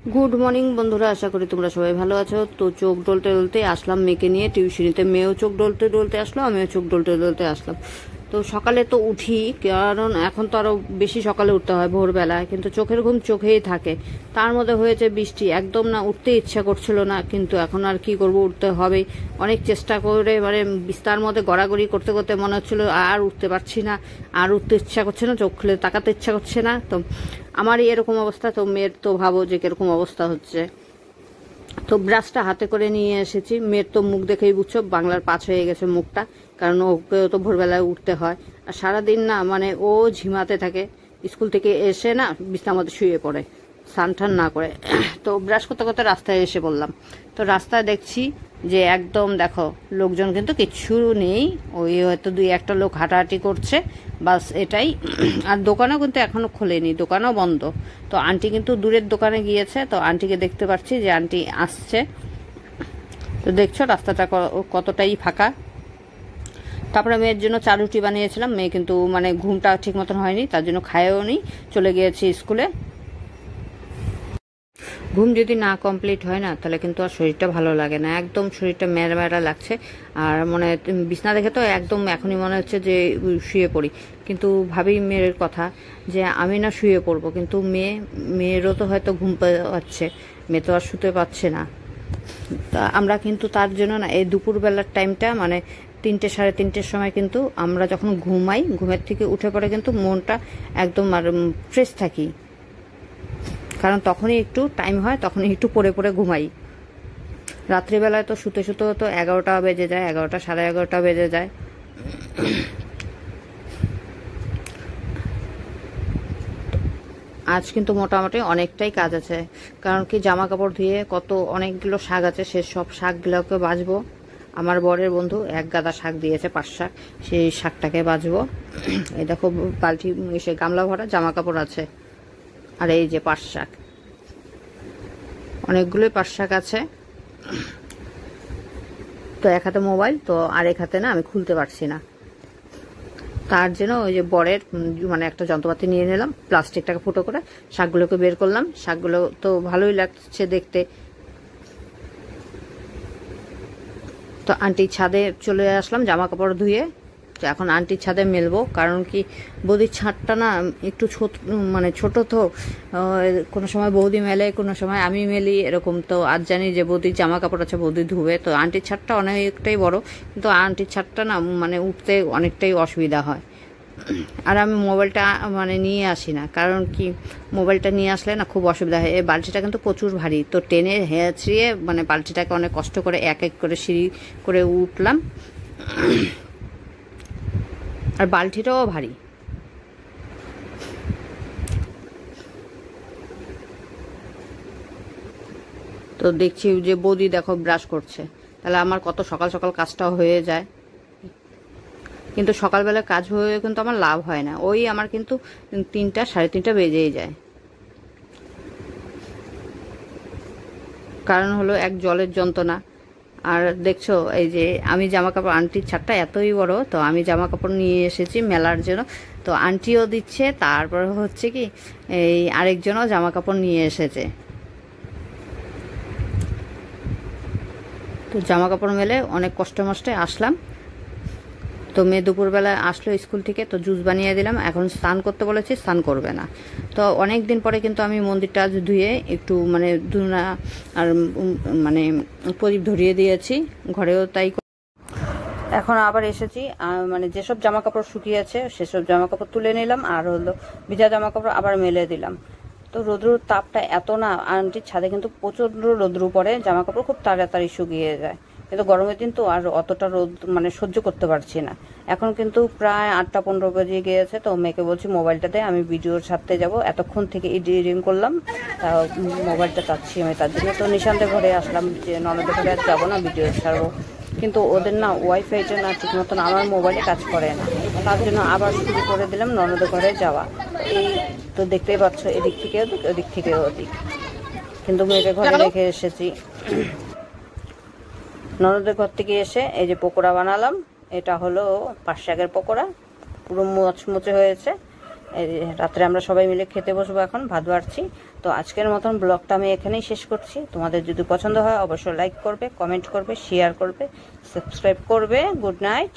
Good morning বন্ধুরা, আশা করি তোমরা সবাই ভালো আছো। তো চোখ ডলতে ডলতে আসলাম মেয়েকে নিয়ে টিউশনিতে। মেয়েও চোখ ডলতে ডলতে আসলো, আমিও চোখ ডলতে ডলতে আসলাম। তো সকালে তো উঠি, কারণ এখন তো আরো বেশি সকালে উঠতে হয় ভোরবেলায়, কিন্তু চোখের ঘুম চোখেই থাকে। তার মধ্যে হয়েছে বৃষ্টি, একদম না উঠতে ইচ্ছা করছিল না, কিন্তু এখন আর কি করব, উঠতে হবেই। অনেক চেষ্টা করে মানে বিস্তার মধ্যে গড়াগড়ি করতে করতে মনে হচ্ছিল আর উঠতে পারছি না, আর উঠতে ইচ্ছা করছে না, চোখ খুলে তাকাতে ইচ্ছা করছে না। তো আমারই এরকম অবস্থা, তো মেয়ের তো ভাবো যে কিরকম অবস্থা হচ্ছে। তো ব্রাশটা হাতে করে নিয়ে এসেছি। মেয়ের তো মুখ দেখেই বুঝছো বাংলার 5 হয়ে গেছে মুখটা, কারণ ওকে তো ভোরবেলায় উঠতে হয়। আর সারাদিন না মানে ও ঝিমাতে থাকে, স্কুল থেকে এসে না বিছানার মধ্যে শুয়ে পড়ে স্নান টান না করে। তো ব্রাশ করতে করতে রাস্তায় এসে বললাম, তো রাস্তায় দেখছি যে একদম দেখো লোকজন কিন্তু কিচ্ছু নেই, ওই হয়তো 2-1টা লোক হাঁটাহাঁটি করছে, বাস এটাই। আর দোকানও কিন্তু এখনো খোলেনি, দোকানও বন্ধ। তো আন্টি কিন্তু দূরের দোকানে গিয়েছে, তো আন্টিকে দেখতে পাচ্ছি যে আন্টি আসছে। তো দেখছো রাস্তাটা কতটাই ফাঁকা। তারপরে মেয়ের জন্য চা রুটি বানিয়েছিলাম, মেয়ে কিন্তু মানে ঘুমটা ঠিক মতন হয়নি, তার জন্য খায়ও নি, চলে গিয়েছি স্কুলে। ঘুম যদি না কমপ্লিট হয় না, তাহলে কিন্তু আর শরীরটা ভালো লাগে না, একদম শরীরটা ম্যাড়া ম্যাড়া লাগছে। আর মনে বিছনা দেখে তো একদম এখনই মনে হচ্ছে যে শুয়ে পড়ি, কিন্তু ভাবি মেয়ের কথা যে আমি না শুয়ে পড়বো, কিন্তু মেয়েরও তো হয়তো ঘুম পাচ্ছে, মেয়ে তো আর শুতে পারছে না। তা আমরা কিন্তু তার জন্য না এই দুপুরবেলার টাইমটা মানে 3টে সাড়ে 3টের সময় কিন্তু আমরা যখন ঘুমাই, ঘুমের থেকে উঠে পড়ে কিন্তু মনটা একদম আর ফ্রেশ থাকি, কারণ তখনই একটু টাইম হয়, তখনই একটু পড়ে পড়ে ঘুমাই। রাত্রিবেলায় তো শুতে শুতে তো 11টা বেজে যায়, 11টা সাড়ে 11টা বেজে যায়। আজ কিন্তু মোটামুটি অনেকটাই কাজ আছে, কারণ কি জামা কাপড় ধুয়ে অনেকগুলো শাক আছে, সে সব শাকগুলোকে বাছবো। আমার বরের বন্ধু 1 গাদা শাক দিয়েছে, 5 শাক, সেই শাকটাকে বাছবো। এই দেখো বালতি এসে গামলা ভরা জামা কাপড় আছে, আর এই যে 5 শাক, অনেকগুলোই 5 শাক আছে। তো এক হাতে মোবাইল, তো আর এক হাতে না আমি খুলতে পারছি না, তার জন্য ওই যে বরের মানে একটা যন্ত্রপাতি নিয়ে নিলাম, প্লাস্টিকটাকে ফুটো করে শাকগুলোকে বের করলাম। শাকগুলো তো ভালোই লাগছে দেখতে। তো আন্টির ছাদে চলে আসলাম জামা কাপড় ধুয়ে। তো এখন আন্টির ছাদে মেলবো, কারণ কি বৌদির ছাদটা না একটু মানে ছোট, তো কোনো সময় বৌদি মেলে, কোনো সময় আমি মেলি, এরকম। তো আজ জানি যে বৌদির জামা কাপড় আছে, বৌদি ধুবে। তো আন্টির ছাদটা অনেকটাই বড়, কিন্তু আন্টির ছাদটা না মানে উঠতে অনেকটাই অসুবিধা হয়। আর আমি মোবাইলটা মানে নিয়ে আসি না, কারণ কি মোবাইলটা নিয়ে আসলে না খুব অসুবিধা হয়। এই বালতিটা কিন্তু প্রচুর ভারী, তো টেনে হেঁচড়িয়ে মানে বালতিটাকে অনেক কষ্ট করে এক এক করে সিঁড়ি করে উঠলাম, আর বালতিটাও ভারী। তো দেখছি যে বৌদি দেখো ব্রাশ করছে, তাহলে আমার কত সকাল সকাল কাজটাও হয়ে যায়। কিন্তু সকালবেলা কাজ হয়ে কিন্তু আমার লাভ হয় না, ওই আমার কিন্তু 3টা সাড়ে 3টা বেজেই যায়। কারণ হলো এক জলের যন্ত্রণা। আর দেখছো এই যে আমি জামা কাপড়, আন্টির ছাদটা এতই বড়, তো আমি জামা কাপড় নিয়ে এসেছি মেলার জন্য। তো আন্টিও দিচ্ছে, তারপর হচ্ছে কি এই আরেকজনও জামা কাপড় নিয়ে এসেছে। তো জামা কাপড় মেলে অনেক কষ্ট মষ্টে আসলাম। তো মেয়ে দুপুরবেলা আসলো স্কুল থেকে, তো জুস বানিয়ে দিলাম। এখন স্নান করতে বলেছি, স্নান করবে না। তো অনেক দিন পরে কিন্তু আমি মন্দিরটা ধুয়ে একটু মানে ধুনা আর মানে প্রদীপ ধরিয়ে দিয়েছি, ঘরেও তাই। এখন আবার এসেছি, মানে যেসব জামা কাপড় শুকিয়েছে সেসব জামা কাপড় তুলে নিলাম, আর হলো ভিজা জামা কাপড় আবার মেলে দিলাম। তো রোদ্রুর তাপটা এত না, আন্টির ছাদে কিন্তু প্রচণ্ড রোদ্রু পড়ে, জামা কাপড় খুব তাড়াতাড়ি শুকিয়ে যায়। কিন্তু গরমের দিন তো আর অতটা রোদ মানে সহ্য করতে পারছি না। এখন কিন্তু প্রায় 8টা 15 বেজে গিয়েছে। তো মেয়েকে বলছি মোবাইলটাতে আমি ভিডিও ছাড়তে যাব, এতক্ষণ থেকে এডিটিং করলাম, তা মোবাইলটা চাচ্ছি আমি, তার জন্য তো নিশান্তের ঘরে আসলাম, যে ননদের ঘরে আর যাবো না, ভিডিও ছাড়বো। কিন্তু ওদের না ওয়াইফাইটা না ঠিক মতন আমার মোবাইলে কাজ করে না, তার জন্য আবার শুরু করে দিলাম ননদের ঘরে যাওয়া। এই তো দেখতেই পাচ্ছ, এদিক থেকে ওদিক, ওদিক থেকে ওদিক, কিন্তু মেয়েকে ঘরে রেখে এসেছি। ননদের ঘর থেকে এসে এই যে পকোড়া বানালাম, এটা হলো 5 শাকের পকোড়া, পুরো মুচমুচে হয়েছে। রাত্রে আমরা সবাই মিলে খেতে বসবো, এখন ভাত বাড়ছি। তো আজকের মতন ব্লগটা আমি এখানেই শেষ করছি। তোমাদের যদি পছন্দ হয় অবশ্যই লাইক করবে, কমেন্ট করবে, শেয়ার করবে, সাবস্ক্রাইব করবে। Good night.